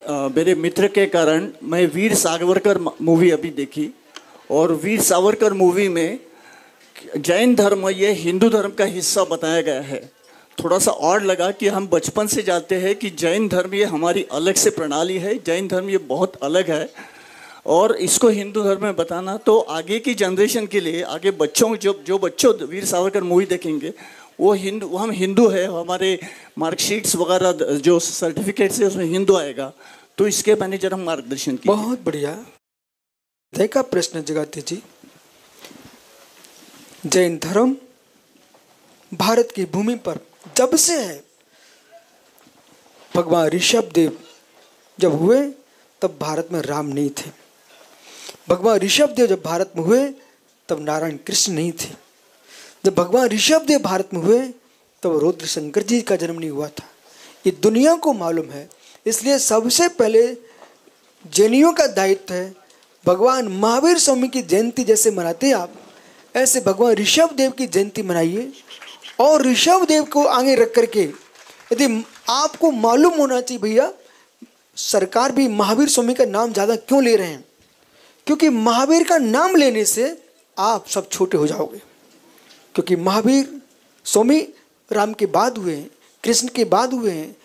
मेरे मित्र के कारण मैं वीर सावरकर मूवी अभी देखी, और वीर सावरकर मूवी में जैन धर्म ये हिंदू धर्म का हिस्सा बताया गया है। थोड़ा सा और लगा कि हम बचपन से जानते हैं कि जैन धर्म ये हमारी अलग से प्रणाली है, जैन धर्म ये बहुत अलग है, और इसको हिंदू धर्म में बताना तो आगे की जनरेशन के लिए, आगे बच्चों जो बच्चों वीर सावरकर मूवी देखेंगे वो हम हिंदू है, हमारे मार्कशीट्स वगैरह जो सर्टिफिकेट्स है उसमें हिंदू आएगा, तो इसके मैंने जरा मार्गदर्शन किया। बहुत बढ़िया। देखा प्रश्न जगाते जी, जैन धर्म भारत की भूमि पर जब से है। भगवान ऋषभ देव जब हुए तब भारत में राम नहीं थे। भगवान ऋषभ देव जब भारत में हुए तब नारायण कृष्ण नहीं थे। जब भगवान ऋषभ देव भारत में हुए तब रुद्र शंकर जी का जन्म नहीं हुआ था। ये दुनिया को मालूम है, इसलिए सबसे पहले जैनियों का दायित्व है, भगवान महावीर स्वामी की जयंती जैसे मनाते हैं आप, ऐसे भगवान ऋषभ देव की जयंती मनाइए। और ऋषभ देव को आगे रख करके यदि आपको मालूम होना चाहिए भैया, सरकार भी महावीर स्वामी का नाम ज़्यादा क्यों ले रहे हैं, क्योंकि महावीर का नाम लेने से आप सब छोटे हो जाओगे। क्योंकि महावीर स्वामी राम के बाद हुए हैं, कृष्ण के बाद हुए हैं।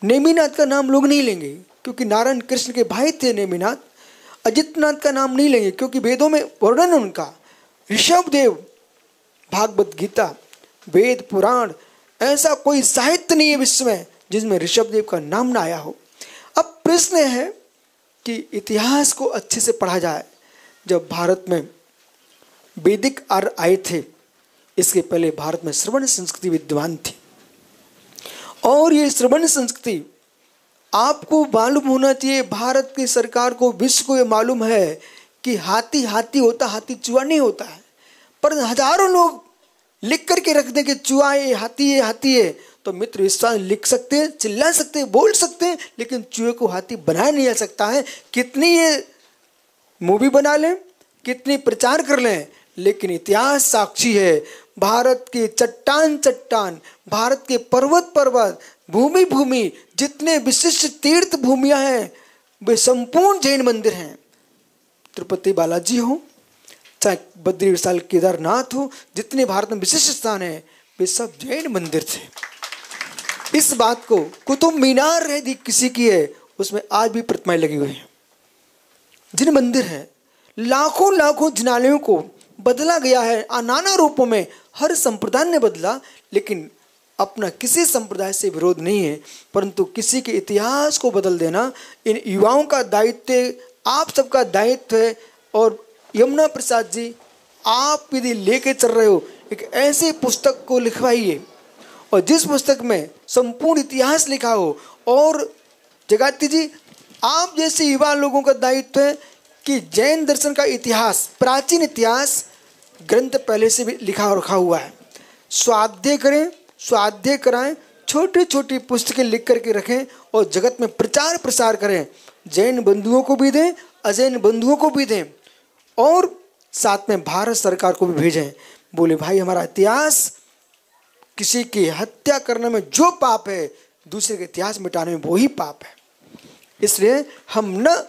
नेमिनाथ का नाम लोग नहीं लेंगे क्योंकि नारायण कृष्ण के भाई थे नेमिनाथ। अजितनाथ का नाम नहीं लेंगे क्योंकि वेदों में वर्णन उनका। ऋषभ देव, भागवत गीता, वेद पुराण, ऐसा कोई साहित्य नहीं है विश्व में जिसमें ऋषभ देव का नाम ना आया हो। अब प्रश्न है कि इतिहास को अच्छे से पढ़ा जाए। जब भारत में वैदिक आर्य आए थे, इसके पहले भारत में श्रवण संस्कृति विद्यमान थी, और ये श्रवण संस्कृति आपको मालूम होना चाहिए। भारत की सरकार को, विश्व को ये मालूम है कि हाथी हाथी होता, हाथी चूहा नहीं होता है। पर हजारों लोग लिख करके रख दें कि चूहा है, हाथी है, हाथी है, तो मित्र विश्वास लिख सकते हैं, चिल्ला सकते हैं, बोल सकते हैं, लेकिन चूहे को हाथी बनाया नहीं जा सकता है। कितनी ये मूवी बना लें, कितनी प्रचार कर लें, लेकिन इतिहास साक्षी है। भारत के चट्टान चट्टान, भारत के पर्वत पर्वत, भूमि भूमि, जितने विशिष्ट तीर्थ भूमियां हैं वे संपूर्ण जैन मंदिर हैं। तिरुपति बालाजी हो, चाहे बद्री विशाल केदारनाथ हो, जितने भारत में विशिष्ट स्थान है वे सब जैन मंदिर थे। इस बात को कुतुब मीनार यदि किसी की है, उसमें आज भी प्रतिमाएं लगी हुई हैं। जिन मंदिर हैं, लाखों लाखों जिनालयों को बदला गया है नाना रूपों में, हर संप्रदाय ने बदला, लेकिन अपना किसी संप्रदाय से विरोध नहीं है, परंतु किसी के इतिहास को बदल देना इन युवाओं का दायित्व, आप सबका दायित्व है। और यमुना प्रसाद जी, आप यदि लेके चल रहे हो, एक ऐसी पुस्तक को लिखवाइए और जिस पुस्तक में संपूर्ण इतिहास लिखा हो। और जगाती जी, आप जैसे युवा लोगों का दायित्व है कि जैन दर्शन का इतिहास, प्राचीन इतिहास ग्रंथ पहले से भी लिखा रखा हुआ है, स्वाध्याय करें, स्वाध्याय कराएं, छोटी छोटी पुस्तकें लिख करके रखें और जगत में प्रचार प्रसार करें। जैन बंधुओं को भी दें, अजैन बंधुओं को भी दें, और साथ में भारत सरकार को भी भेजें। बोले भाई, हमारा इतिहास, किसी की हत्या करने में जो पाप है, दूसरे के इतिहास मिटाने में वही पाप है। इसलिए हम न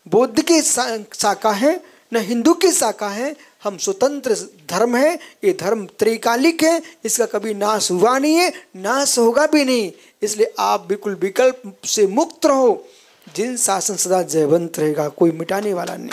बौद्ध की शाखा है, न हिंदू की शाखा है, हम स्वतंत्र धर्म है। ये धर्म त्रिकालिक है, इसका कभी नाश हुआ नहीं है, नाश होगा भी नहीं। इसलिए आप बिल्कुल विकल्प से मुक्त रहो। जिन शासन सदा जयवंत रहेगा, कोई मिटाने वाला नहीं।